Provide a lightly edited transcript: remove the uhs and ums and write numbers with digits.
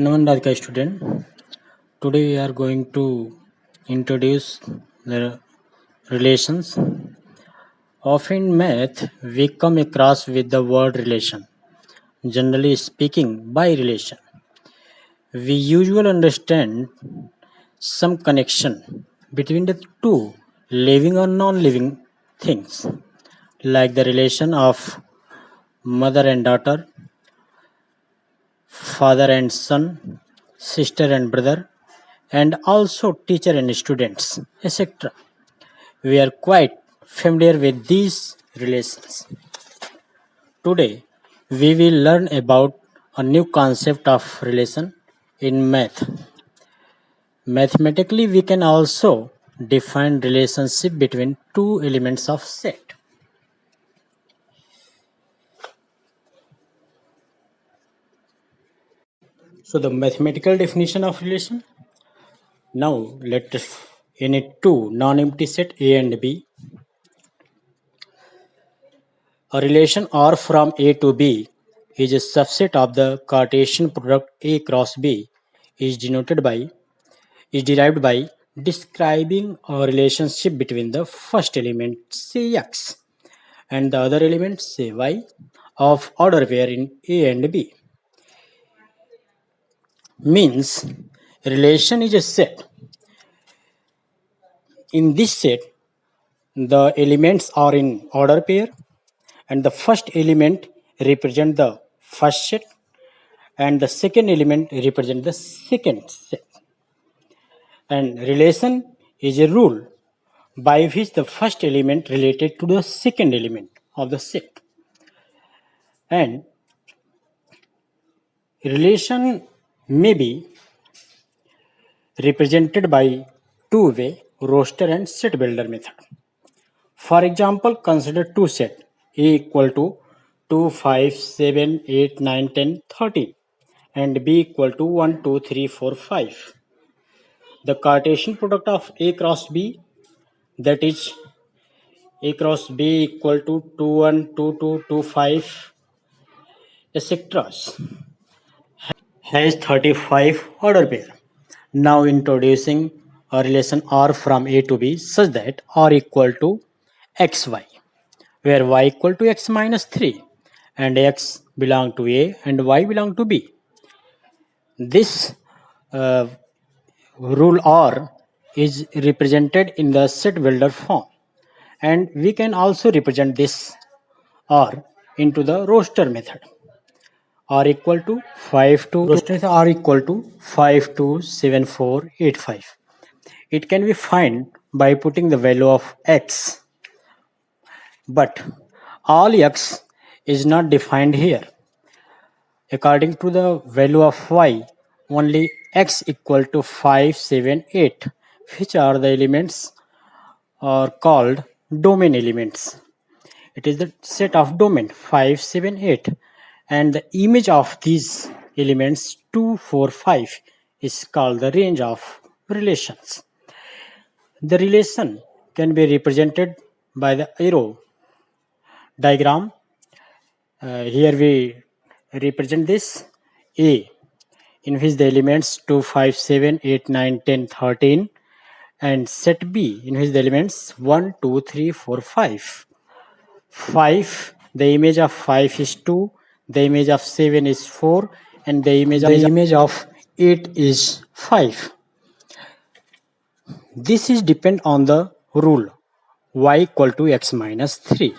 Namandadka student. Today we are going to introduce the relations. Often in math, we come across with the word relation. Generally speaking, by relation, we usually understand some connection between the two living or non-living things, like the relation of mother and daughter, father and son, sister and brother, and also teacher and students, etc. We are quite familiar with these relations. Today, we will learn about a new concept of relation in math. Mathematically, we can also define relationship between two elements of set. So the mathematical definition of relation. Now let us in it two non-empty set A and B. A relation R from A to B is a subset of the Cartesian product A cross B is derived by describing a relationship between the first element say X and the other element say Y of order pair in A and B. Means relation is a set. In this set, the elements are in order pair and the first element represent the first set and the second element represent the second set. And relation is a rule by which the first element related to the second element of the set. And relation may be represented by two-way roster and set builder method. For example, consider two set A equal to 2, 5, 7, 8, 9, 10, 13 and B equal to 1, 2, 3, 4, 5. The Cartesian product of A cross B, that is A cross B equal to 2, 1, 2, 2, 2, 5, etc. has 35 order pair. Now introducing a relation R from A to B such that R equal to xy, where y equal to x minus 3 and x belong to A and y belong to B. This uh, rule R is represented in the set builder form, and we can also represent this R into the roster method. R equal to 5 to roster R equal to 527485. It can be found by putting the value of x, but all x is not defined here. According to the value of y, only x equal to 5, 7, 8, which are the elements are called domain elements. It is the set of domain 5, 7, 8, and the image of these elements 2, 4, 5 is called the range of relations. The relation can be represented by the arrow diagram. Here we represent this A, in which the elements 2, 5, 7, 8, 9, 10, 13, and set B, in which the elements 1, 2, 3, 4, 5. 5, the image of 5 is 2, the image of 7 is 4, and the image of 8 is 5. This is depend on the rule y equal to x minus 3.